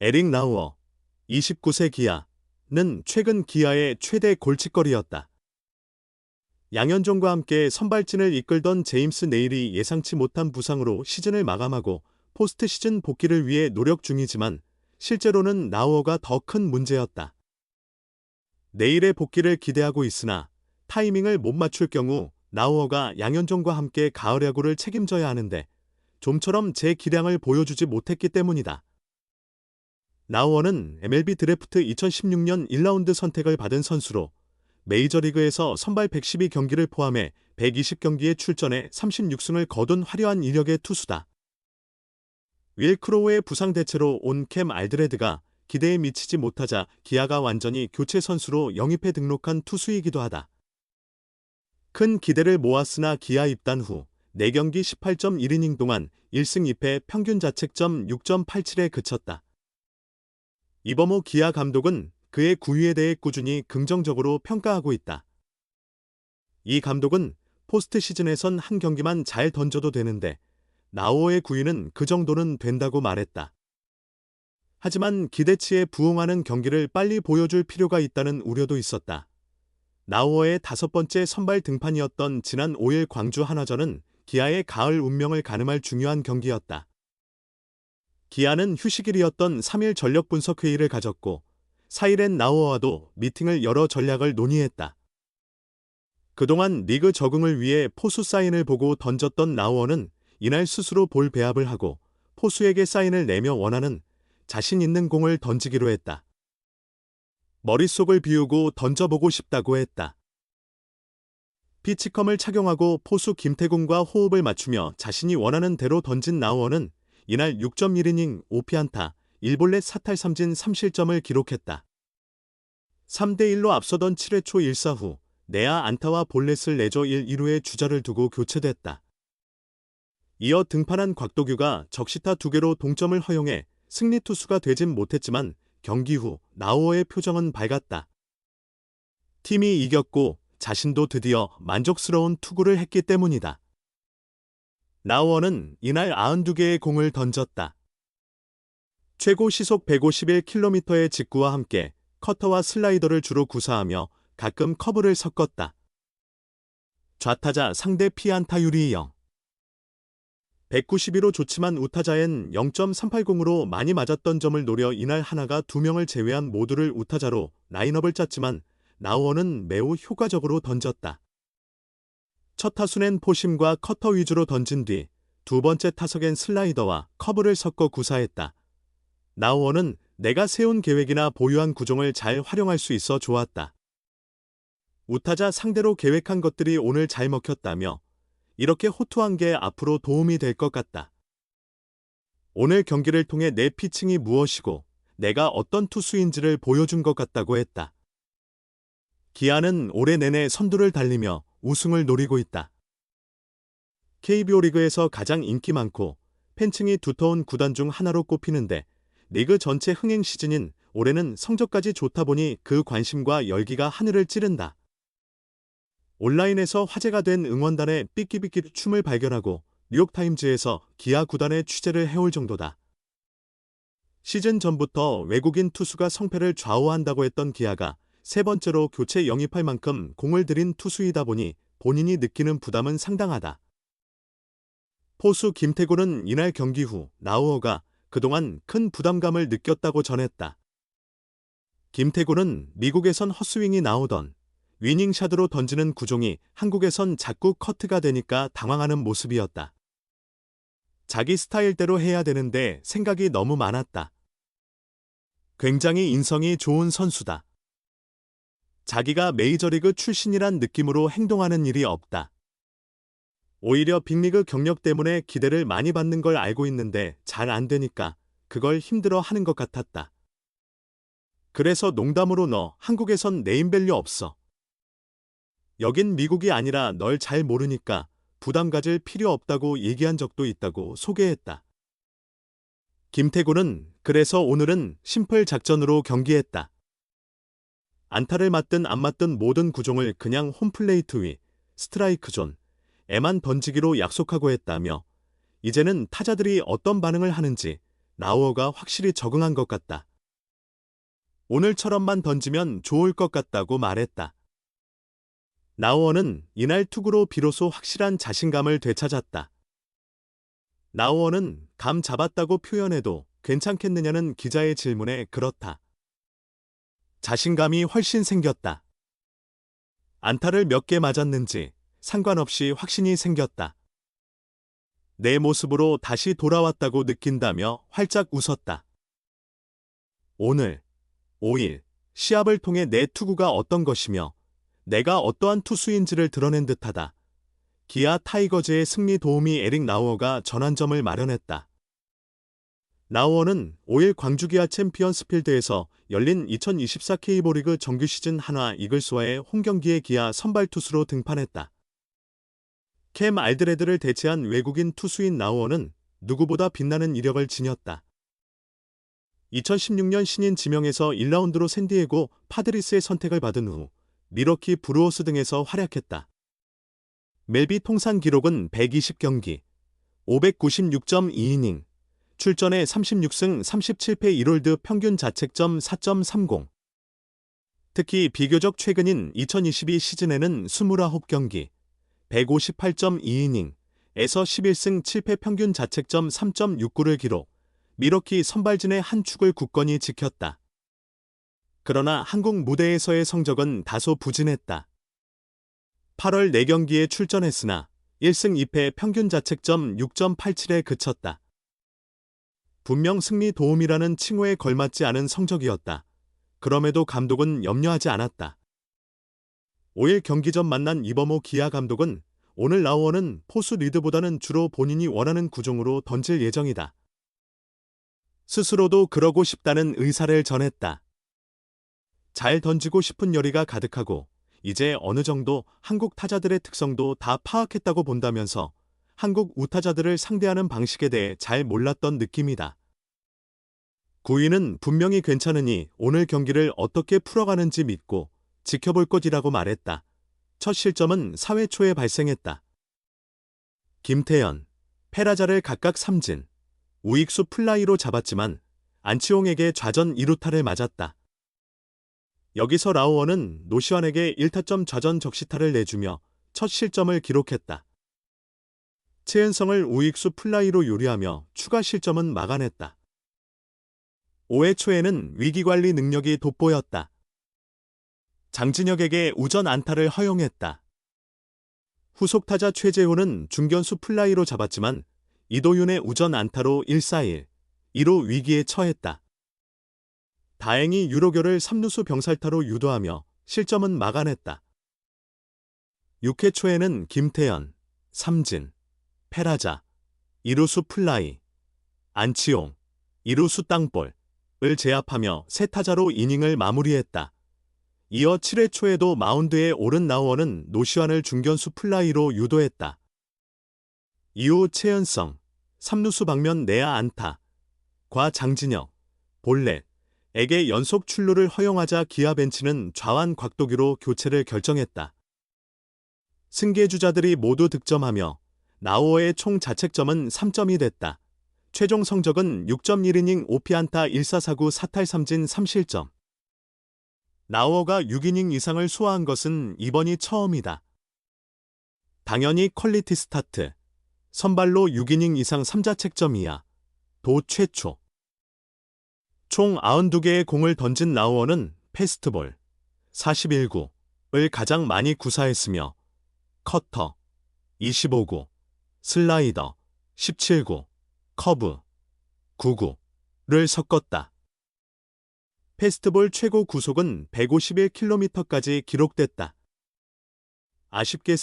에릭 나우어, 29세 기아는 최근 기아의 최대 골칫거리였다. 양현종과 함께 선발진을 이끌던 제임스 네일이 예상치 못한 부상으로 시즌을 마감하고 포스트 시즌 복귀를 위해 노력 중이지만 실제로는 나우어가 더 큰 문제였다. 네일의 복귀를 기대하고 있으나 타이밍을 못 맞출 경우 나우어가 양현종과 함께 가을 야구를 책임져야 하는데 좀처럼 제 기량을 보여주지 못했기 때문이다. 나우어는 MLB 드래프트 2016년 1라운드 선택을 받은 선수로 메이저리그에서 선발 112경기를 포함해 120경기에 출전해 36승을 거둔 화려한 이력의 투수다. 윌 크로우의 부상 대체로 온 캠 알드레드가 기대에 미치지 못하자 기아가 완전히 교체 선수로 영입해 등록한 투수이기도 하다. 큰 기대를 모았으나 기아 입단 후 4경기 18.1이닝 동안 1승 2패 평균 자책점 6.87에 그쳤다. 이범호 기아 감독은 그의 구위에 대해 꾸준히 긍정적으로 평가하고 있다. 이 감독은 포스트 시즌에선 한 경기만 잘 던져도 되는데 나우어의 구위는 그 정도는 된다고 말했다. 하지만 기대치에 부응하는 경기를 빨리 보여줄 필요가 있다는 우려도 있었다. 나우어의 5번째 선발 등판이었던 지난 5일 광주 한화전은 기아의 가을 운명을 가늠할 중요한 경기였다. 기아는 휴식일이었던 3일 전력 분석 회의를 가졌고 4일엔 나우어와도 미팅을 열어 전략을 논의했다. 그동안 리그 적응을 위해 포수 사인을 보고 던졌던 나우어는 이날 스스로 볼 배합을 하고 포수에게 사인을 내며 원하는 자신 있는 공을 던지기로 했다. 머릿속을 비우고 던져보고 싶다고 했다. 피치컴을 착용하고 포수 김태군과 호흡을 맞추며 자신이 원하는 대로 던진 나우어는 이날 6.1이닝 5피안타 1볼넷 사탈 3진 3실점을 기록했다. 3대1로 앞서던 7회 초 1사 후 내야 안타와 볼넷을 내줘 1, 2루에 주자를 두고 교체됐다. 이어 등판한 곽도규가 적시타 2개로 동점을 허용해 승리 투수가 되진 못했지만 경기 후 나우어의 표정은 밝았다. 팀이 이겼고 자신도 드디어 만족스러운 투구를 했기 때문이다. 나우어는 이날 92개의 공을 던졌다. 최고 시속 151km의 직구와 함께 커터와 슬라이더를 주로 구사하며 가끔 커브를 섞었다. 좌타자 상대 피안타율이 0. 192로 좋지만 우타자엔 0.380으로 많이 맞았던 점을 노려 이날 하나가 2명을 제외한 모두를 우타자로 라인업을 짰지만 나우어는 매우 효과적으로 던졌다. 첫 타순엔 포심과 커터 위주로 던진 뒤 두 번째 타석엔 슬라이더와 커브를 섞어 구사했다. 나우어는 내가 세운 계획이나 보유한 구종을 잘 활용할 수 있어 좋았다. 우타자 상대로 계획한 것들이 오늘 잘 먹혔다며 이렇게 호투한 게 앞으로 도움이 될 것 같다. 오늘 경기를 통해 내 피칭이 무엇이고 내가 어떤 투수인지를 보여준 것 같다고 했다. 기아는 올해 내내 선두를 달리며 우승을 노리고 있다. KBO 리그에서 가장 인기 많고 팬층이 두터운 구단 중 하나로 꼽히는데 리그 전체 흥행 시즌인 올해는 성적까지 좋다 보니 그 관심과 열기가 하늘을 찌른다. 온라인에서 화제가 된 응원단의 삐끼삐끼 춤을 발견하고 뉴욕타임즈에서 기아 구단의 취재를 해올 정도다. 시즌 전부터 외국인 투수가 성패를 좌우한다고 했던 기아가 세 번째로 교체 영입할 만큼 공을 들인 투수이다 보니 본인이 느끼는 부담은 상당하다. 포수 김태곤은 이날 경기 후 나우어가 그동안 큰 부담감을 느꼈다고 전했다. 김태곤은 미국에선 헛스윙이 나오던 위닝샷으로 던지는 구종이 한국에선 자꾸 커트가 되니까 당황하는 모습이었다. 자기 스타일대로 해야 되는데 생각이 너무 많았다. 굉장히 인성이 좋은 선수다. 자기가 메이저리그 출신이란 느낌으로 행동하는 일이 없다. 오히려 빅리그 경력 때문에 기대를 많이 받는 걸 알고 있는데 잘 안 되니까 그걸 힘들어 하는 것 같았다. 그래서 농담으로 너 한국에선 네임밸류 없어. 여긴 미국이 아니라 널 잘 모르니까 부담 가질 필요 없다고 얘기한 적도 있다고 소개했다. 김태곤은 그래서 오늘은 심플 작전으로 경기했다. 안타를 맞든 안 맞든 모든 구종을 그냥 홈플레이트 위, 스트라이크 존, 에만 던지기로 약속하고 했다며 이제는 타자들이 어떤 반응을 하는지 라우어가 확실히 적응한 것 같다. 오늘처럼만 던지면 좋을 것 같다고 말했다. 라우어는 이날 투구로 비로소 확실한 자신감을 되찾았다. 라우어는 감 잡았다고 표현해도 괜찮겠느냐는 기자의 질문에 그렇다. 자신감이 훨씬 생겼다. 안타를 몇 개 맞았는지 상관없이 확신이 생겼다. 내 모습으로 다시 돌아왔다고 느낀다며 활짝 웃었다. 오늘, 5일, 시합을 통해 내 투구가 어떤 것이며 내가 어떠한 투수인지를 드러낸 듯하다. 기아 타이거즈의 승리 도우미 에릭 라우어가 전환점을 마련했다. 라우어는 5일 광주 기아 챔피언스 필드에서 열린 2024 K리그 정규 시즌 한화 이글스와의 홈경기에 기아 선발 투수로 등판했다. 캠 알드레드를 대체한 외국인 투수인 라우어는 누구보다 빛나는 이력을 지녔다. 2016년 신인 지명에서 1라운드로 샌디에고 파드리스의 선택을 받은 후 미러키 브루어스 등에서 활약했다. 멜비 통산 기록은 120경기, 596.2이닝, 출전에 36승 37패 1홀드 평균 자책점 4.30. 특히 비교적 최근인 2022 시즌에는 29경기, 158.2이닝에서 11승 7패 평균 자책점 3.69를 기록, 미러키 선발진의 한 축을 굳건히 지켰다. 그러나 한국 무대에서의 성적은 다소 부진했다. 8월 4경기에 출전했으나 1승 2패 평균 자책점 6.87에 그쳤다. 분명 승리 도움이라는 칭호에 걸맞지 않은 성적이었다. 그럼에도 감독은 염려하지 않았다. 5일 경기 전 만난 이범호 기아 감독은 오늘 라우어는 포수 리드보다는 주로 본인이 원하는 구종으로 던질 예정이다. 스스로도 그러고 싶다는 의사를 전했다. 잘 던지고 싶은 열의가 가득하고 이제 어느 정도 한국 타자들의 특성도 다 파악했다고 본다면서 한국 우타자들을 상대하는 방식에 대해 잘 몰랐던 느낌이다. 구위는 분명히 괜찮으니 오늘 경기를 어떻게 풀어가는지 믿고 지켜볼 것이라고 말했다. 첫 실점은 4회 초에 발생했다. 김태현, 페라자를 각각 삼진, 우익수 플라이로 잡았지만 안치홍에게 좌전 2루타를 맞았다. 여기서 라우어는 노시환에게 1타점 좌전 적시타를 내주며 첫 실점을 기록했다. 최은성을 우익수 플라이로 요리하며 추가 실점은 막아냈다. 5회 초에는 위기관리 능력이 돋보였다. 장진혁에게 우전 안타를 허용했다. 후속타자 최재호는 중견수 플라이로 잡았지만 이도윤의 우전 안타로 1-4-1, 2루 위기에 처했다. 다행히 유로교를 3루수 병살타로 유도하며 실점은 막아냈다. 6회 초에는 김태현, 삼진, 페라자, 2루수 플라이, 안치홍, 2루수 땅볼을 제압하며 세 타자로 이닝을 마무리했다. 이어 7회 초에도 마운드에 오른 라우어는 노시환을 중견수 플라이로 유도했다. 이후 최은성, 3루수 방면 내야 안타, 과 장진혁, 볼넷에게 연속 출루를 허용하자 기아 벤치는 좌완 곽도기로 교체를 결정했다. 승계주자들이 모두 득점하며 라우어의 총 자책점은 3점이 됐다. 최종 성적은 6.1이닝 5피안타 1사사구 4탈 3진 3실점. 라우어가 6이닝 이상을 소화한 것은 이번이 처음이다. 당연히 퀄리티 스타트. 선발로 6이닝 이상 3자책점 이하. 도 최초. 총 92개의 공을 던진 라우어는 패스트볼 41구를 가장 많이 구사했으며 커터 25구, 슬라이더 17구, 커브 9구를 섞었다. 패스트볼 최고 구속은 151km까지 기록됐다. 아쉽게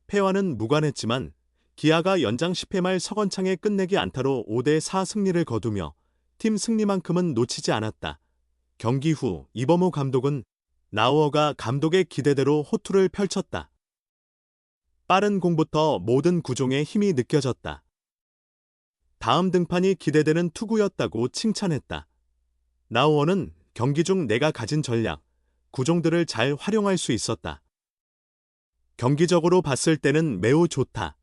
패와는 무관했지만 기아가 연장 10회 말 서건창의 끝내기 안타로 5대4 승리를 거두며 팀 승리만큼은 놓치지 않았다. 경기 후 이범호 감독은 라우어가 감독의 기대대로 호투를 펼쳤다. 빠른 공부터 모든 구종에 힘이 느껴졌다. 다음 등판이 기대되는 투구였다고 칭찬했다. 라우어는 경기 중 내가 가진 전략, 구종들을 잘 활용할 수 있었다. 경기적으로 봤을 때는 매우 좋다.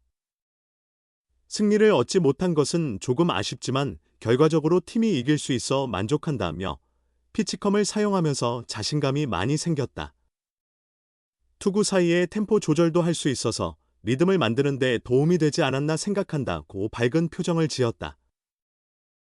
승리를 얻지 못한 것은 조금 아쉽지만 결과적으로 팀이 이길 수 있어 만족한다며 피치컴을 사용하면서 자신감이 많이 생겼다. 투구 사이에 템포 조절도 할 수 있어서 리듬을 만드는 데 도움이 되지 않았나 생각한다고 밝은 표정을 지었다.